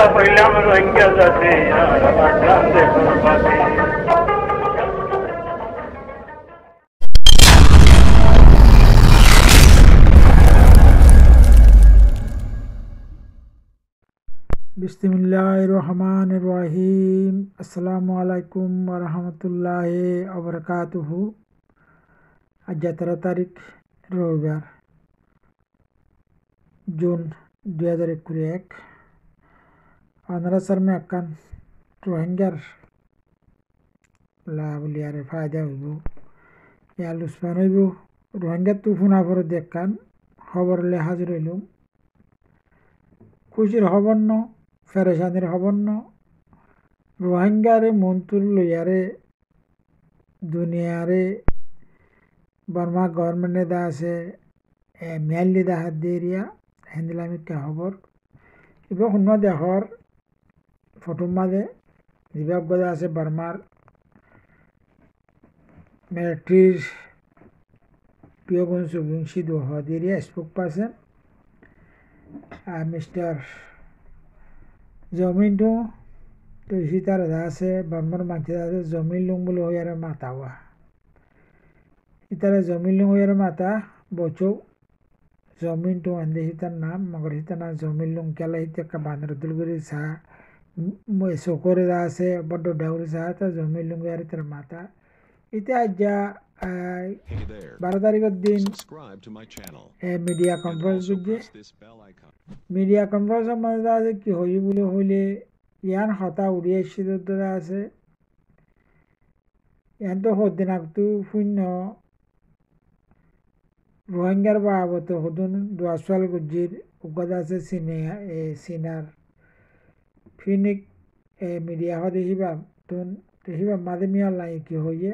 पहिला रोहिंग्या जाते जान दे कुर्बानी बिस्मिल्लाहिर्रहमानिर्रहीम अस्सलामु अलैकुम वरहमतुल्लाहि वबरकातुहु। आज 17 तारीख रविवार जून 2021 আপনারা সামনে একখান রোহিঙ্গার লাভলিয়ারে ফায়দা হইব ইয়া লুসমান হইব রোহিঙ্গার তুফুন আবর দেখান খবর লে হাজির হইলুম খুশির খবর ন ফেরেশানির খবর ন রোহিঙ্গারে মন্তুর লইয়ারে দুনিয়ারে বর্মা গভর্নমেন্টে দা আছে মেয়ালি দা হাত দিয়ে হেন্দিলামিকা খবর এবার অন্য দেশর ফটোর মাঝে বিভাগ আছে বর্মার মিলিটারির পিওগুন সুগুন সিধু হদিরিয়া স্পোক পার্সন মিস্টার জমিনটো তো সীতার আছে বর্মার মানুষের আছে জমিন লুং বলে হইয়ার মাতা হওয়া ইতারে জমিন লুং হইয়ার মাতা বছৌ জমিনটো আন্দে সীতার নাম মগর সীতার নাম জমিন লুং কেলা হিতে একটা বান্দর দুলগুড়ি চাহ চকরে আছে বড্ড ডাউরি চাহ তা জমিন লুং হইয়ার তার মাতা ইতা যা 12 তারিখের দিন মিডিয়া কনফারেন্স বুঝছে মিডিয়া কনফারেন্সের মধ্যে আছে কি হই বলে হইলে ইয়ান হতা উড়িয়ে সিদ্ধ আছে ইয়ান তো হদিন আগতু শূন্য রোহিঙ্গার বাবত হদুন দোয়াশাল গুজির উগত আছে সিনার ফিনিক মিডিয়া হদে হিবা তুন হিবা মাদে মিয়াল নাই কি হইয়ে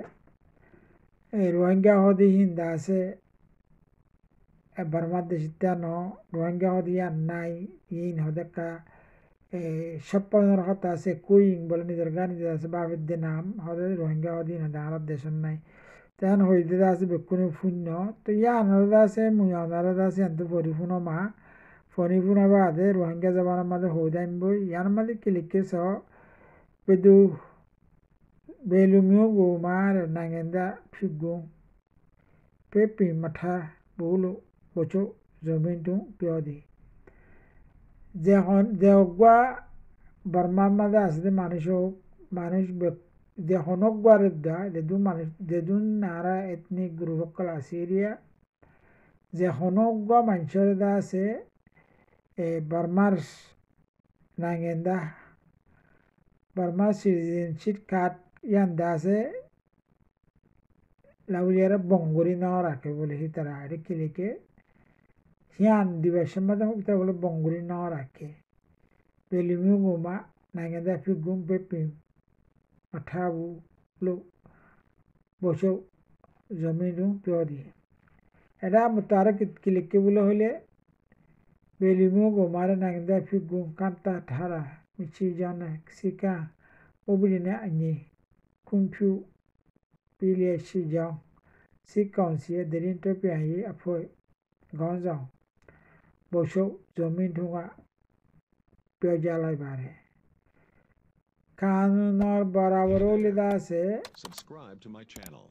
রোহিঙ্গা হদে হিন্দা আছে বর্মার দেশিতা ন রোহিঙ্গা হদে ইয়ান নাই ইন হদেকা সপ্পনের কথা আছে কুইং বলে নিজের গান আছে বাবের নাম হদে রোহিঙ্গা হদে না আলাদ দেশের নাই তেন হইতে আছে বেকুনি শূন্য তো ইয়ান হদে আছে মুয়ানারে আছে এত পরিপূর্ণ মা ফণিপূর্ণ বাদে রোহিঙ্গা জবানের মাঝে হয়ে দাইব ইয়ার মাঝে কিলিকে স বেদু বেলুমিও গো মার নাগেন্দা ফিগো পেপি মাথা বহুলো বছর জমিনটো পিয়দি যেগা বর্মার মাঝে আসলে মানুষ যে হনকবারের দা যেদুন নারা এথনিক গ্রুপ সকল আছে এরিয়া যে হনকবা মানুষের দা আছে বর্মার নাগেন্দা বর্মার সিটিজেনশিপ কার্ড ইয়ান দা আছে লাউলিয়ারা বঙ্গরি নাও রাখে বলে তারা আরে কিলিকে হিয়ান দিবসের মধ্যে তারা বলে বঙ্গরি নাও রাখে বেলিমিও গোমা নাগেন্দা ফিগুম পেপিম মাঠাবু লো বসে জমিনু পিও দিয়ে এটা তারা কিলিকে বলে হইলে বেলিমিও গোমারে নাগেন্দা ফিগুম কান্তা ঠারা মিছি জানে সিকা ওবিনে আনি কুমফু পিলিয়ে সিজাও সিকাউন্সিয়ে দেরিন টপি আই আফয় গঞ্জাও বসে জমিন ঢুঙা পিও জ্বালাই বাড়ে কানুনের বরাবর লিদা আছে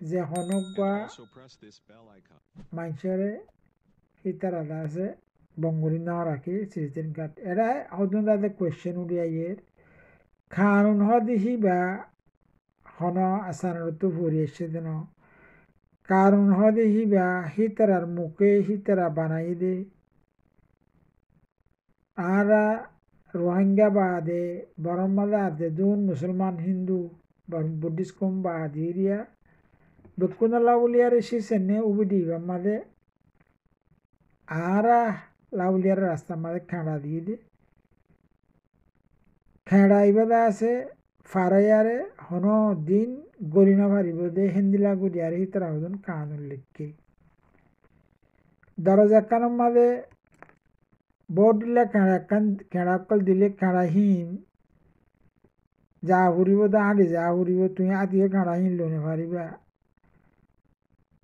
যে হনকবা মানুষের হিতারা আছে বঙ্গরি নাও রাখি সিটিজেন কার্ড এরা হদুন তাদের কোয়েশ্চেন উড়িয়াইয়ের কানুন হদিহি বা হন আসানতো ফুরি এসে দেন কারণ হদিহি বা হিতারার মুখে হিতারা বানাই দে আরা রোহিঙ্গা বাদে বরমাদা দেদুন মুসলমান হিন্দু বুদ্ধিস্ট কম বাদে এরিয়া বেকুনা লাউলিয়ার এসেছেন উবিডি মাদে আরা লাউলিয়ার রাস্তা মাদে খেঁড়া দিয়ে দে খেঁড়া ইবাদা আছে ফারাইয়ারে হন দিন গরিনা ভারিব দে হেন্দিলা গুড়িয়ারে হিতারা হদুন কানুন লিখকে দরজা কানুন মাদে বোর্ড দিলে খেঁড়াকল দিলে খেঁড়াহীন যা ফুরিব দা আঁড়ি যা ফুরিব তুই আতিও খেঁড়াহীন লোনে পারিবা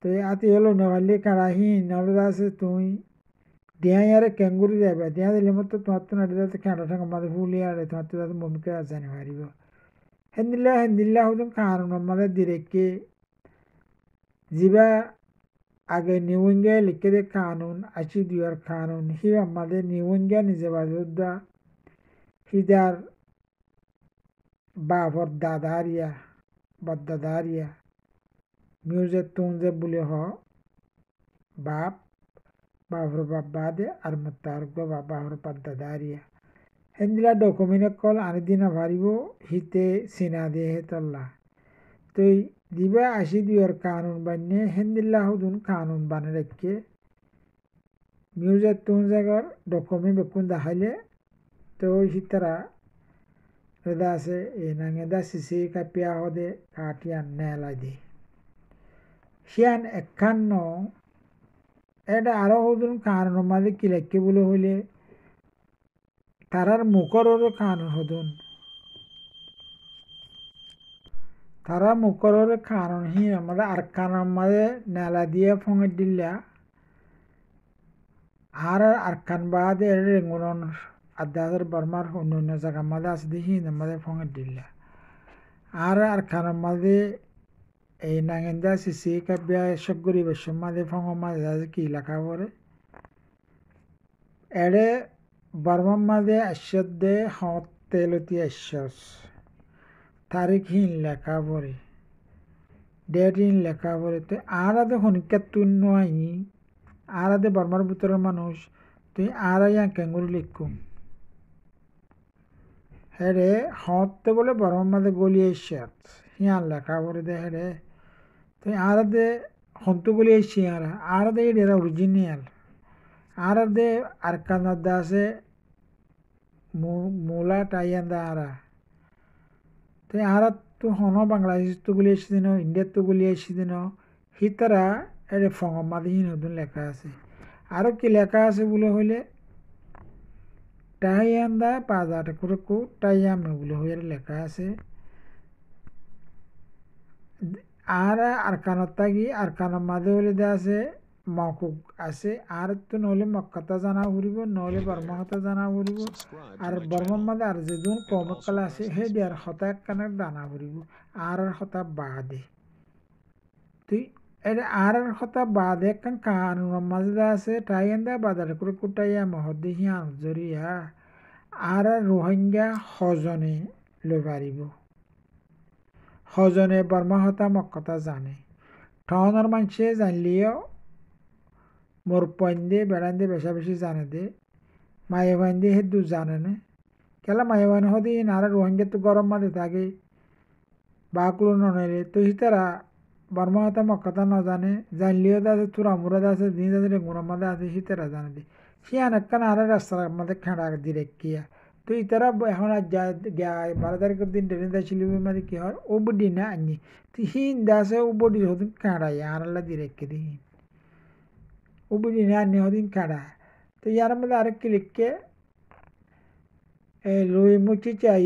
তুই আতি হলো না পারলে খেঁড়াহীন নলদা আছে তুই dia yare kenguru jabe dia de limotto tuattu nadida te kanda tanga made fuli are tuattu da momike azani varibo hendilla hudun kanun made direke jiba aগে নিউঙ্গে লিখে দে কানুন আশি দুয়ার কানুন হি আমাদের নিউঙ্গে নিজে বাজুদা হিদার বাবর দাদারিয়া বদ্দাদারিয়া মিউজে তুনজে বলে হ বাপ বাবর বাবাদে আর মতার গো বাবর বদ্দাদারিয়া হেন্দিলা ডকুমেন্ট কল আনি দিনা ভারিব হিতে সিনা দে হেতল্লা তুই দিবা আশি দুয়ার কানুন বানিয়ে হেন্দিল্লা হুদুন কানুন বানে রেখে মিউজের তুন জায়গার ডকুমেন্ট বেকুন দেখাইলে তো হিতারা রেদা আছে এই নাঙেদা সিসি কাপিয়া হদে কাটিয়ান নেলাই দি সিয়ান একান্ন এটা আরো হুদুন কানুন মাঝে কি লেখকে বলে হইলে তারার মুখরও কানুন হুদুন তারা মুখরের কারণ হি আমাদের আর কারণ মাঝে নেলা দিয়ে ফোঙে দিল্লা আর কান বাদে রেঙ্গুন আদাদের বর্মার অন্য জায়গা মাঝে আছে দেখি আমাদের ফোঙে দিল্লা আর কারণ মাঝে এই নাঙেন্দা সিসি কাবিয়া সগরি বেশম মাঝে ফোঙ মাঝে আছে কি লেখা পড়ে এড়ে বর্মার মাঝে আশ্চর্যে হত তেলতি আশ্বাস তারিখহীন লেখা পড়ে ডেটহীন লেখা পড়ে তো আর আদে হনিকা তুই নয় আর আদে বর্মার ভিতরের মানুষ তুই আর আইয়া কেঙ্গুরি লিখুম হেরে হতে বলে বর্মার মাঝে গলিয়ে সাত হিয়ান লেখা পড়ে দে হেরে তুই আর আদে হন্তু গলিয়ে শিয়ারা আর আদে এরা অরিজিনাল আর আদে আর কানাদা আছে মূলা টাইয়ান দা আরা তো আর তো হন বাংলাদেশ তো গুলি এসেছিল ইন্ডিয়ার তো গুলি এসেছিল হিতারা এটা ফঙমাদিহীন নতুন লেখা আছে আরও কি লেখা আছে বলে হইলে টাইয়ান্দা বাজার করে কো টাইয়ামে বলে হয়ে লেখা আছে আর কানত থাকি আর কানের মাঝে হলে দে আছে মকুক আছে আর তো নহলে মক্কাতা জানা ঘুরিব নহলে বর্মা হতা জানা ঘুরিব আর বর্মার মাঝে আর যেদিন কমকাল আছে সেই দিয়ার হতা একখানে দানা ঘুরিব আর হতা বাদে তুই এটা আর হতা বাদে একখান কানুনের মাঝে আছে টাইয়ান্দা বাজার করে কুটাইয়া মহদ্দি হিয়ান জরিয়া আর রোহিঙ্গা হজনে লৈ পারিব হজনে বর্মা হতা মক্কতা জানে টাউনের মানুষে জানলিও মোর পয়েন্দে বেড়াইন্দে বেশা বেশি জানে দে মায়ে বাইন্দে হে দু জানে না কেলা মায়ে বাইন হদি নারা রোহিঙ্গা তো গরম মাঝে থাকে বাকুলো ননেলে তো হিতারা বর্মা হতা মক্কতা ন জানে জানলিও আছে তুরা মুরাদ আছে দিন আছে রেঙ্গুনের মাঝে আছে হিতারা জানে দে সিয়ান একখান আর রাস্তার মাঝে খেঁড়া দিয়ে রেখিয়া তো ইতারা এখন আর যা 12 তারিখের দিন ট্রেন যাচ্ছিল মাঝে কি হয় ও বুডি না আনি তো হিন দাসে ও বডি হদিন খেঁড়াই আর আল্লাহ দিয়ে রেখে দিই উবুড়ি না আনি হদিন খেঁড়া তো ইয়ার মধ্যে আরেক কি লিখকে লই মুচি চাই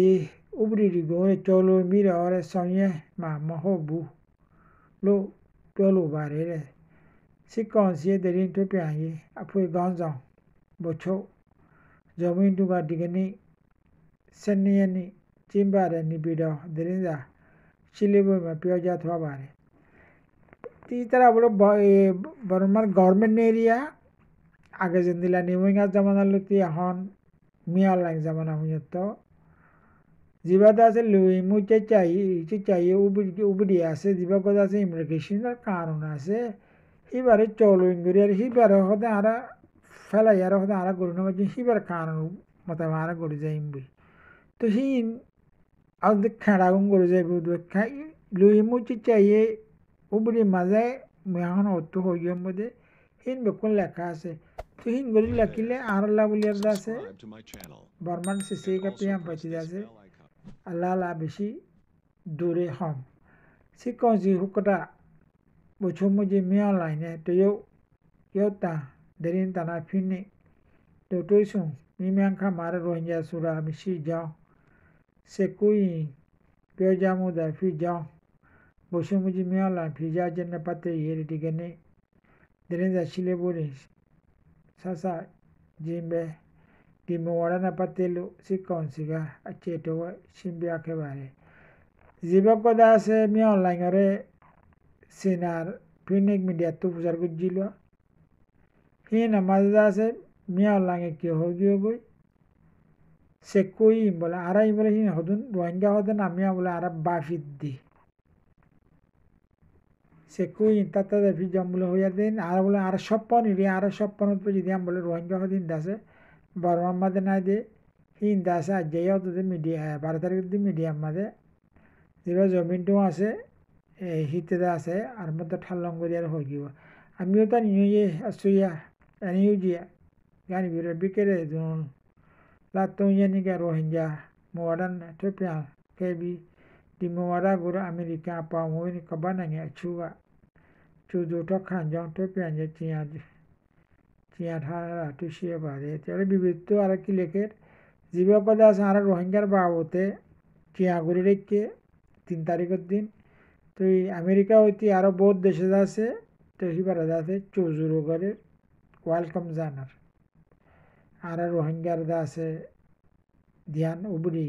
উবুড়ি গো চলো মিরা ওরে সঙ্গে মা মহবু loပြောလိုပါတယ်တဲ့စစ်ကောင်စီရဲ့တရင်ထုတ်ပြန်ရေးအဖွဲ့ခေါင်းဆောင်ဗိုလ်ချုပ်ဇော်မင်းတူကဒီကနေ့12ရက်နေ့ကျင်းပတဲ့နေပြည်တော်သတင်းစာရှင်းလင်းပွဲမှာပြောကြားသွားပါတယ်ဒီतरह বড় বর্মার গভর্নমেন্ট এরিয়া আগে যেন দিলা নিমঙ্গা জামানা লতি এখন মিয়া লাইন জামানা হইত জিবাদা আছে লুই মুচে চাই উবুড়ি আছে জিবা কথা আছে ইমিগ্রেশনের কারণ আছে হিবারে চলো ইঙ্গুরি আর হিবারে হতে আরা ফেলাই আর হতে আরা গরু নামাজি হিবার কারণ মতো আরা গড়ে যাই ইম্বি তো হিন আর খেড়া গড়ে যাই লুই মুচে চাই উবুড়ি মাঝে এখন অত হইয়ার মধ্যে হিন বেকুন লেখা আছে তো হিন গড়ি লেখিলে আর আল্লাহ বলিয়ার আছে বর্মান সিসি কাপিয়াম পাইতে আছে আল্লাহ বেশি দূরে হম সিকজি হুকটা বছর মুঝে মিয়া লাইনে তো ইউ তা দেরিন তানা ফিনে তো তুইসুন মিমিয়াং খা মারে রোহিঙ্গা সুরা মিশি যাও সে কুই পেও জামু দা ফি যাও বছর মুঝে মিয়া লাইন ফিজা জন্য পাতে ইয়ে দিগনে দেরিন যা ছিলে বলে সাসা jimbe dimo warana patelu sikonsiga acheto shimbia kebare ziba koda se mi online ore sinar pinik media tu pujar gujilo hina mazda se mi online ke hogi se koi bola ara bola hina hodun rohingya hodun amia bola ara bafiddi se koi tata da fi jambulo hoya den ara bola ara shoppon iri ara shoppon pe jidi am bola rohingya hodin dase barma made na de hin dase ajaya to de media baratar de media made ziba জমিন তো আছে হিতে আছে আর মধ্যে ঠাল্লং করে আর হয়ে গিয়ে আমিও তো নিয়ে আসুইয়া নিউ জিয়া গানি বিরে বিকেরে জন লাতুন জানি কে Rohingya modern টোপিয়া KB di mawara gura amerika pa ngoi ka bananya chuwa chudo to khan jong to pyan je chiya thara tu shiya ba de tere bibitto ara ki leke jiba pada sara rohingya ba hote chiya guri rekke 3 তারিখের দিন তো America হইতে আরো বহুত দেশে আছে তো হিবার আছে চৌজুরো করে ওয়েলকাম জানার আর রোহিঙ্গার আছে ধ্যান উবরি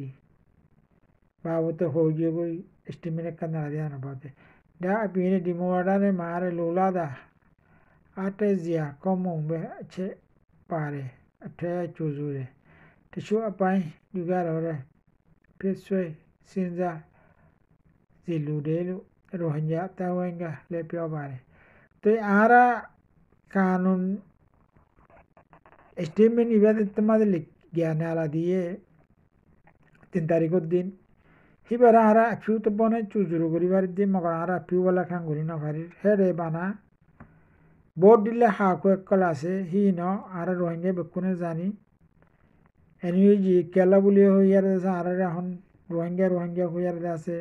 বাবতে হয়ে গই এস্টিমেট কানা ধ্যান বাতে da apine di mowadane mare lulada ate zia komo be che pare ate chuzure tishu apai dugara ore peswe sinza ziludelu rohingya tawenga lepyo bare to ara kanun statement ibadat tamade lik gyanala diye 3 তারিখের দিন হিবারা আরা few তো বনে চুজুরু করিবার দিন মগর আরা few বলা খান করি না পারি হেরে বানা বোর্ড দিলে হা কয়েক কল আছে হি ন আরা রোহিঙ্গা বেকুনে জানি এনইউজি কেলা বলি হইয়ার আছে আরা এখন রোহিঙ্গা হইয়ার আছে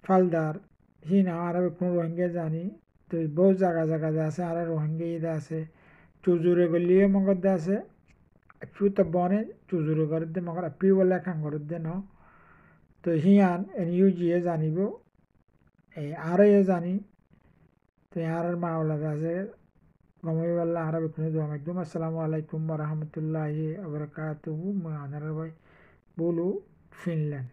ফালদার হি না আরা বেকুনে রোহিঙ্গা জানি তো বহু জায়গা আছে আরা রোহিঙ্গা ইদা আছে চুজুরে গলিয়ে মগর আছে ফিউ তো বনে চুজুরু করে দে মগর ফিউ বলা খান করে দে ন তো হিয়ান এনইউজিয়ে জানিব এই আর জানি তো আর মাওলা আছে গমাই বল্লা আর বিকুনে দোয়া মাইকুম আসসালামু আলাইকুম ওয়া রাহমাতুল্লাহি ওয়া বারাকাতুহু মই আনার ভাই বলু ফিনল্যান্ড